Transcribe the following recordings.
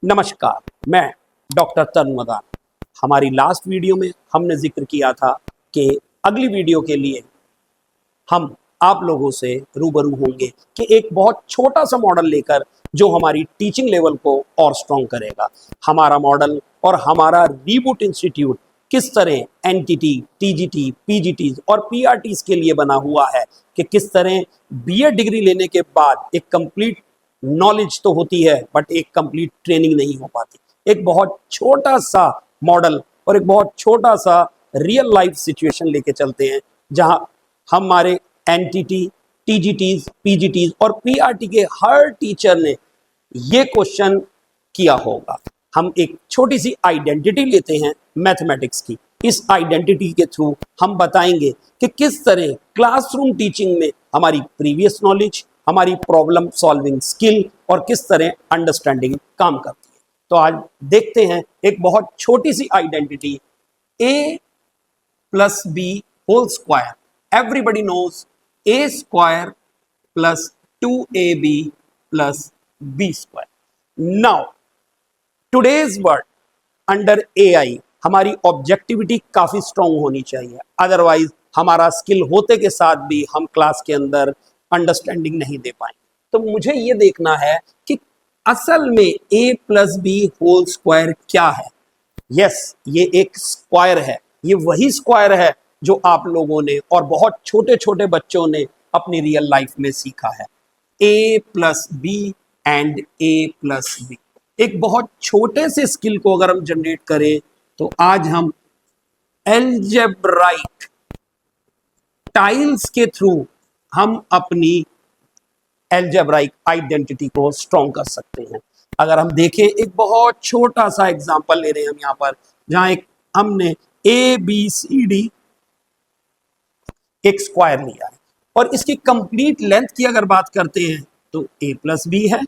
नमस्कार, मैं डॉक्टर तरुण मदान। हमारी लास्ट वीडियो में हमने जिक्र किया था कि अगली वीडियो के लिए हम आप लोगों से रूबरू होंगे कि एक बहुत छोटा सा मॉडल लेकर जो हमारी टीचिंग लेवल को और स्ट्रॉन्ग करेगा। हमारा मॉडल और हमारा रीबूट इंस्टीट्यूट किस तरह एनटीटी, टीजीटी, पीजीटी और पीआरटीज के लिए बना हुआ है कि किस तरह बीएड डिग्री लेने के बाद एक कंप्लीट नॉलेज तो होती है बट एक कंप्लीट ट्रेनिंग नहीं हो पाती। एक बहुत छोटा सा मॉडल और एक बहुत छोटा सा रियल लाइफ सिचुएशन लेके चलते हैं जहां हमारे एनटीटी, टीजीटीज, पीजीटीज और पीआरटी के हर टीचर ने ये क्वेश्चन किया होगा। हम एक छोटी सी आइडेंटिटी लेते हैं मैथमेटिक्स की। इस आइडेंटिटी के थ्रू हम बताएंगे कि किस तरह क्लासरूम टीचिंग में हमारी प्रीवियस नॉलेज, हमारी प्रॉब्लम सॉल्विंग स्किल और किस तरह अंडरस्टैंडिंग काम करती है। तो आज देखते हैं एक बहुत छोटी सी identity, a plus B whole square. Everybody knows a square plus 2ab plus b square. Now today's word under AI हमारी ऑब्जेक्टिविटी काफी स्ट्रांग होनी चाहिए, अदरवाइज हमारा स्किल होते के साथ भी हम क्लास के अंदर अंडरस्टैंडिंग नहीं दे पाएंगे। तो मुझे ये देखना है कि असल में a plus B whole square क्या है। यस, ये एक स्क्वायर है। ये वही स्क्वायर है जो आप लोगों ने और बहुत छोटे छोटे बच्चों ने अपनी रियल लाइफ में सीखा है। a plus B and a plus B. एक बहुत छोटे से स्किल को अगर हम जनरेट करें तो आज हम अलजेब्राइक टाइल्स के थ्रू हम अपनी अलजेब्राइक आइडेंटिटी को स्ट्रॉन्ग कर सकते हैं। अगर हम देखें, एक बहुत छोटा सा एग्जांपल ले रहे हैं हम यहां पर, जहां एक हमने ABCD एक स्क्वायर लिया है और इसकी कंप्लीट लेंथ की अगर बात करते हैं तो a प्लस बी है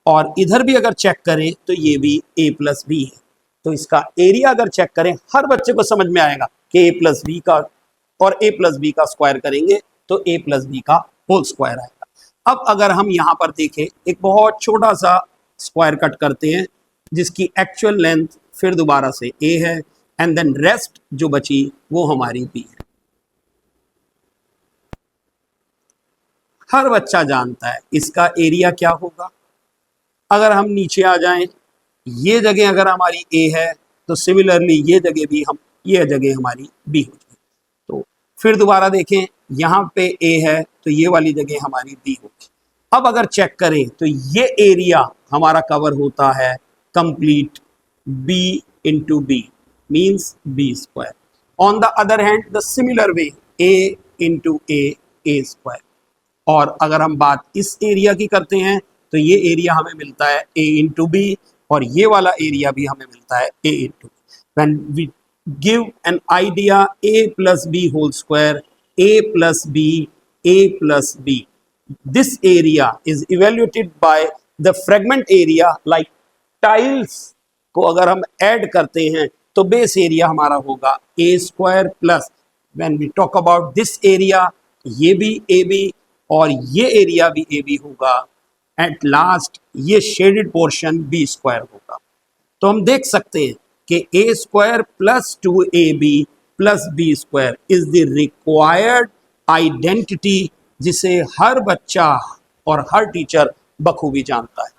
और इधर भी अगर चेक करें तो ये भी a प्लस बी है। तो इसका एरिया अगर चेक करें, हर बच्चे को समझ में आएगा कि a प्लस बी का और a प्लस बी का स्क्वायर करेंगे तो a प्लस बी का होल स्क्वायर आएगा। अब अगर हम यहाँ पर देखें, एक बहुत छोटा सा स्क्वायर कट करते हैं जिसकी एक्चुअल लेंथ फिर दोबारा से a है एंड देन रेस्ट जो बची वो हमारी b है। हर बच्चा जानता है इसका एरिया क्या होगा। अगर हम नीचे आ जाएं, ये जगह अगर हमारी a है तो सिमिलरली ये जगह भी ये जगह हमारी b हो जाएगी। तो फिर दोबारा देखें, यहाँ पे a है तो ये वाली जगह हमारी b होगी। अब अगर चेक करें तो ये एरिया हमारा कवर होता है complete b into B means b square. On the other hand the similar way a into a square. और अगर हम बात इस एरिया की करते हैं तो ये एरिया हमें मिलता है a इंटू बी और ये वाला एरिया भी हमें मिलता है a into B. When we give an idea a plus B whole square, a plus b, this area is evaluated by the fragment area like tiles को अगर हम ऐड करते हैं तो बेस एरिया हमारा होगा a square plus when we talk about this area ये भी ab और ये एरिया भी ab होगा। एट लास्ट ये शेडेड पोर्शन b स्क्वायर होगा। तो हम देख सकते हैं कि a square plus 2ab plus b square is the required identity जिसे हर बच्चा और हर टीचर बखूबी जानता है।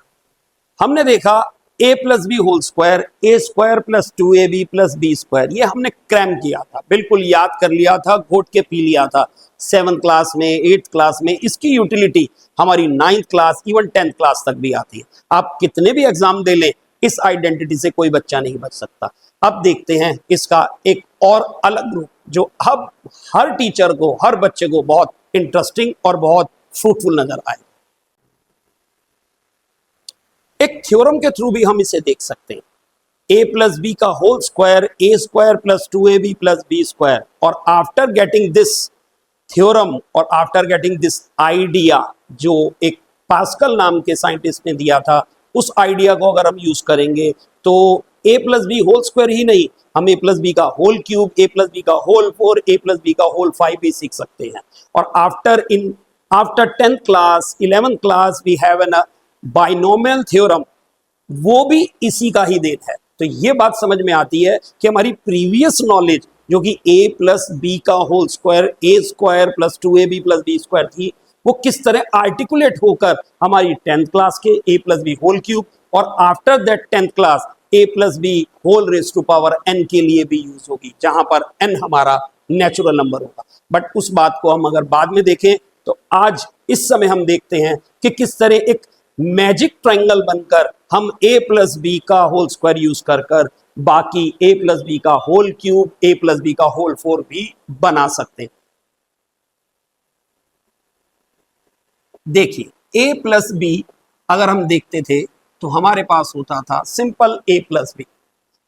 हमने देखा a plus B whole square, a square plus 2ab plus b square, ये हमने क्रैम किया था, बिल्कुल याद कर लिया था, घोट के पी लिया था 7th क्लास में, 8th क्लास में। इसकी यूटिलिटी हमारी 9th class even 10th class तक भी आती है। आप कितने भी एग्जाम दे लें, इस आइडेंटिटी से कोई बच्चा नहीं बच सकता। अब देखते हैं इसका एक और अलग रूप जो अब हर टीचर को, हर बच्चे को बहुत इंटरेस्टिंग और बहुत फ्रूटफुल नजर आए। एक थ्योरम के थ्रू भी हम इसे देख सकते हैं। a प्लस बी का whole square, a square plus 2ab plus b square. और आफ्टर गेटिंग दिस थ्योरम और आफ्टर गेटिंग दिस आइडिया जो एक पास्कल नाम के साइंटिस्ट ने दिया था, उस आइडिया को अगर हम यूज करेंगे तो a plus B whole square ही नहीं, हम a प्लस बी का whole cube, a plus B का होल 4, a प्लस बी का होल 5 भी सीख सकते हैं। और after 10th class, 11th class we have an binomial theorem वो भी इसी का ही देन है। तो ये बात समझ में आती है कि हमारी प्रीवियस नॉलेज जो कि a प्लस बी का whole square A square plus 2ab plus B square थी, वो किस तरह आर्टिकुलेट होकर हमारी 10th क्लास के a plus B whole cube और after that 10th class a plus B whole raise to power n के लिए भी यूज होगी, जहां पर n हमारा नेचुरल नंबर होगा। बट उस बात को हम अगर बाद में देखें, तो आज इस समय हम देखते हैं कि किस तरह एक मैजिक ट्रायंगल बनकर हम a प्लस बी का होल स्क्वायर यूज कर कर बाकी a प्लस बी का whole cube a plus B का होल 4 भी बना सकते हैं। देखिए a प्लस बी अगर हम देखते थे तो हमारे पास होता था सिंपल a प्लस बी।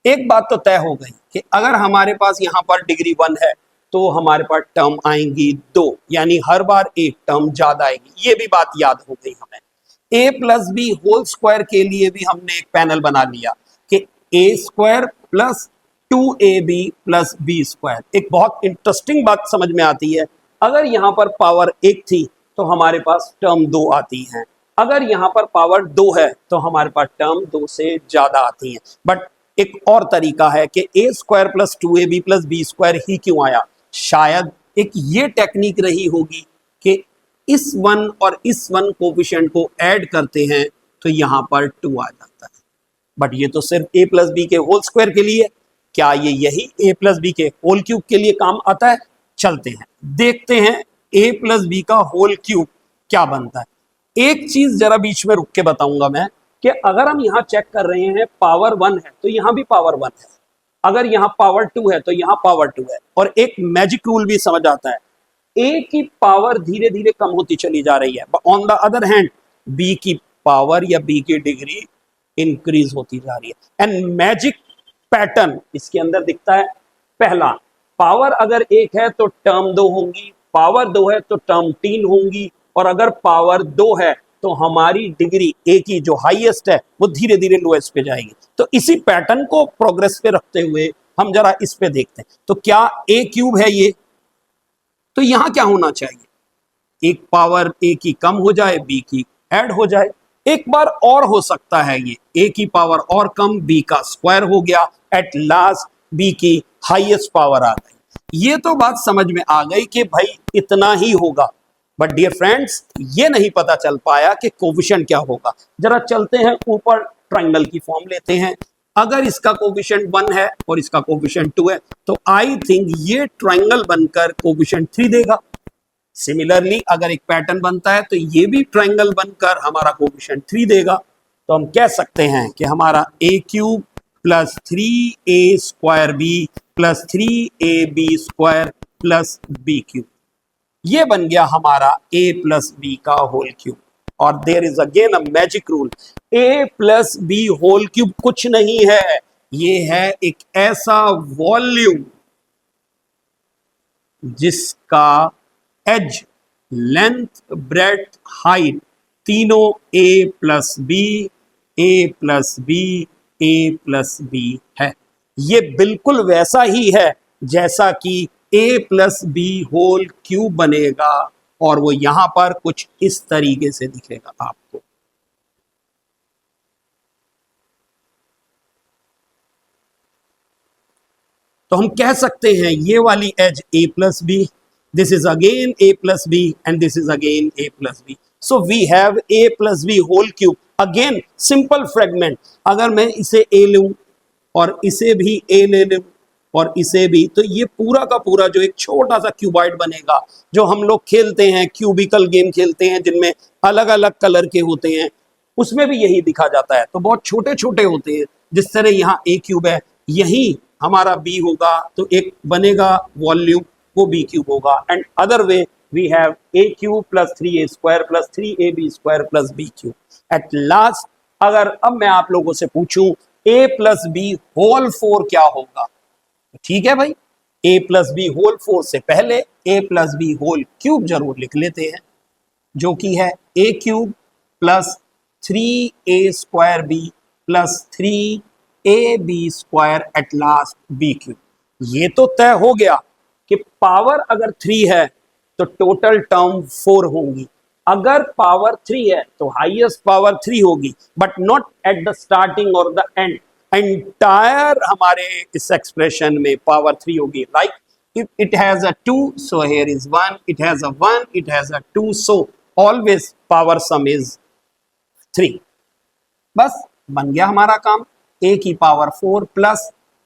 एक बात तो तय हो गई कि अगर हमारे पास यहां पर डिग्री 1 है तो हमारे पास टर्म आएंगी 2, यानी हर बार एक टर्म ज्यादा आएगी। ये भी बात याद हो गई हमें। a plus B whole square के लिए भी हमने एक पैनल बना लिया कि a square plus 2ab plus B square. एक बहुत इंटरेस्टिंग बात समझ में आती है, अगर यहां पर पावर 1 थी तो हमारे पास टर्म 2 आती हैं, अगर यहां पर पावर 2 है तो हमारे पास टर्म 2 से ज्यादा आती हैं। बट एक और तरीका है कि a square plus 2ab plus B square ही क्यों आया। शायद एक ये टेक्निक रही होगी कि इस 1 और इस 1 कोफिशिएंट को ऐड करते हैं तो यहां पर 2 आ जाता है। बट ये तो सिर्फ a प्लस बी के होल स्क्वायर के लिए, क्या ये यही a प्लस बी के होल क्यूब के लिए काम आता है? चलते हैं देखते हैं a प्लस बी का होल क्यूब क्या बनता है। एक चीज जरा बीच में रुक के बताऊंगा मैं कि अगर हम यहां चेक कर रहे हैं पावर 1 है तो यहां भी पावर 1 है, अगर यहां पावर 2 है तो यहां पावर 2 है। और एक मैजिक रूल भी समझ आता है, a की पावर धीरे धीरे कम होती चली जा रही है, on the other hand b की पावर या b की डिग्री इंक्रीज होती जा रही है। एंड मैजिक पैटर्न इसके अंदर दिखता है। पहला, पावर अगर 1 है तो टर्म 2 होंगी, पावर 2 है तो टर्म 3 होंगी, और अगर पावर 2 है तो हमारी डिग्री a की जो हाईएस्ट है वो धीरे धीरे लोएस्ट पे जाएगी। तो इसी पैटर्न को प्रोग्रेस पे रखते हुए हम जरा इस पे देखते हैं। तो क्या a क्यूब है ये, तो यहां क्या होना चाहिए, एक पावर a की कम हो जाए b की ऐड हो जाए। एक बार और हो सकता है ये a की पावर और कम, b का स्क्वायर हो गया, एट लास्ट b की हाईएस्ट पावर आ गई। ये तो बात समझ में आ गई कि भाई इतना ही होगा। बट डियर फ्रेंड्स, ये नहीं पता चल पाया कि कोफिशिएंट क्या होगा। जरा चलते हैं ऊपर, ट्रायंगल की फॉर्म लेते हैं। अगर इसका कोफिशिएंट 1 है और इसका कोफिशिएंट 2 है तो आई थिंक ये ट्रायंगल बनकर कोफिशिएंट 3 देगा। सिमिलरली अगर एक पैटर्न बनता है तो ये भी ट्रायंगल बनकर हमारा कोफिशिएंट 3 देगा। तो हम कह सकते हैं कि हमारा a cube plus 3a square b plus 3ab square plus b cube, ये बन गया हमारा a प्लस बी का होल क्यूब। और there is again a magic rule, a plus B whole cube कुछ नहीं है, ये है एक ऐसा वॉल्यूम जिसका एज, लेंथ, ब्रेड्थ, हाइट तीनों a plus b, a plus b, a plus b है। ये बिल्कुल वैसा ही है जैसा कि a plus B whole cube बनेगा, और वो यहां पर कुछ इस तरीके से दिखेगा आपको। तो हम कह सकते हैं ये वाली edge a plus b, this is again a plus B and this is again a plus b. So we have a plus B whole cube. Again simple fragment, अगर मैं इसे a लूं और इसे भी a ले लूं और इसे भी, तो ये पूरा का पूरा जो एक छोटा सा क्यूबॉइड बनेगा, जो हम लोग खेलते हैं क्यूबिकल गेम खेलते हैं जिनमें अलग अलग कलर के होते हैं, उसमें भी यही दिखा जाता है। तो बहुत छोटे छोटे होते हैं, जिस तरह यहाँ a क्यूब है, यही हमारा b होगा तो एक बनेगा वॉल्यूम, वो b क्यूब होगा। And other way we have a cube plus 3a square plus 3ab square plus b cube. At last अगर अब मैं आप लोगों से पूछूं a प्लस बी होल 4 क्या होगा, ठीक है भाई, a प्लस बी होल 4 से पहले a plus B whole cube जरूर लिख लेते हैं, जो कि है a cube plus 3a square b plus 3ab square at last b cube. ये तो तय हो गया कि पावर अगर 3 है तो टोटल टर्म 4 होंगी। अगर पावर 3 है तो हाईएस्ट पावर 3 होगी, but not at the starting और द एंड। एंटायर हमारे इस एक्सप्रेशन में पावर 3 होगी। Like if it has a 2, so here is 1, it has a 1, it has a 2, so always power sum is 3। बस बन गया हमारा काम। a की पावर 4 प्लस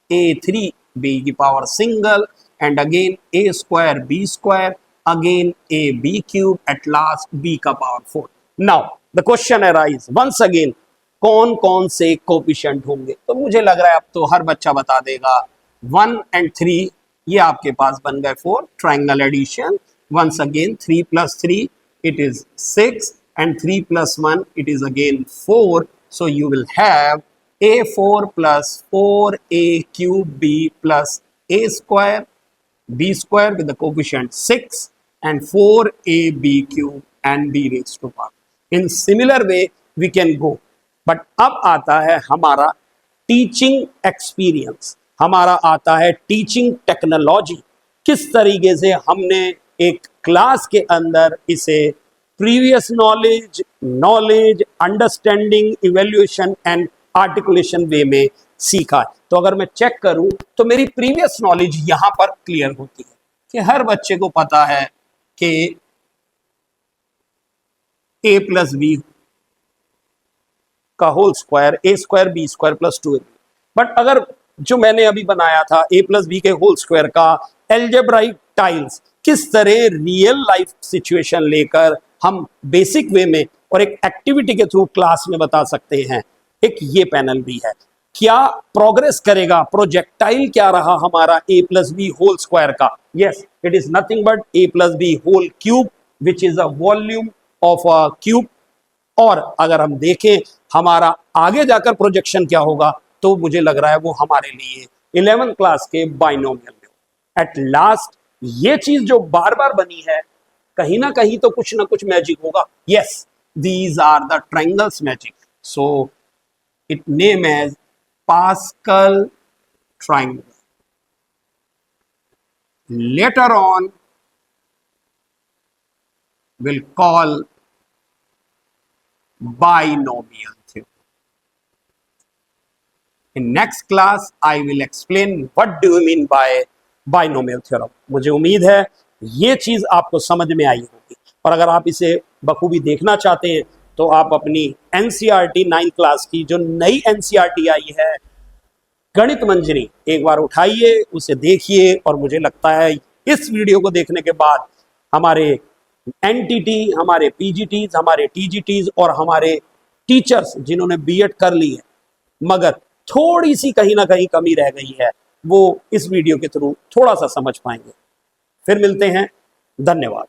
a3 b की power single and again a square b square again a b cube at last b का power 4। Now the question arise once again, कौन कौन से कोफिशिएंट होंगे? तो मुझे लग रहा है अब तो हर बच्चा बता देगा 1 and 3 ये आपके पास बन गए 4, triangle addition. Once again 3 plus 3 it is 6 and 3 plus 1 it is again 4, so you will have a4 plus 4a cube b plus a square b square with the coefficient 6 and 4ab cube and b raised to power। in similar way we can go, but अब आता है हमारा teaching experience, हमारा आता है teaching technology. किस तरीके से हमने एक क्लास के अंदर इसे previous knowledge, understanding, evaluation and articulation way में सीखा। तो अगर मैं चेक करूं तो मेरी प्रीवियस नॉलेज यहां पर क्लियर होती है कि हर बच्चे को पता है कि a प्लस बी का whole square a square b square plus 2ab। But अगर जो मैंने अभी बनाया था a प्लस बी के होल स्क्वायर का एल्जेब्राइक टाइल्स, किस तरह रियल लाइफ सिचुएशन लेकर हम बेसिक वे में और एक एक्टिविटी के थ्रू क्लास में बता सकते हैं। एक ये पैनल भी है। क्या प्रोग्रेस करेगा, प्रोजेक्टाइल क्या रहा हमारा a plus B whole square का? Yes, it is nothing but a plus B whole cube which is a volume of a cube. और अगर हम देखें हमारा आगे जाकर प्रोजेक्शन क्या होगा, तो मुझे लग रहा है वो हमारे लिए 11th क्लास के बाइनोमियल में एट लास्ट ये चीज जो बार बार बनी है, कहीं ना कहीं तो कुछ ना कुछ मैजिक होगा। Yes, these are the triangles magic, so it name as Pascal triangle. Later on will call binomial theorem। In next class I will explain what do you mean by binomial theorem। मुझे उम्मीद है ये चीज आपको समझ में आई होगी, और अगर आप इसे बखूबी देखना चाहते हैं तो आप अपनी NCERT 9th क्लास की जो नई NCERT आई है गणित मंजरी, एक बार उठाइए, उसे देखिए। और मुझे लगता है इस वीडियो को देखने के बाद हमारे एनटीटी, हमारे पीजीटीज, हमारे टीजीटीज और हमारे टीचर्स जिन्होंने बीएड कर ली है मगर थोड़ी सी कहीं ना कहीं कमी रह गई है, वो इस वीडियो के थ्रू थोड़ा सा समझ पाएंगे। फिर मिलते हैं, धन्यवाद।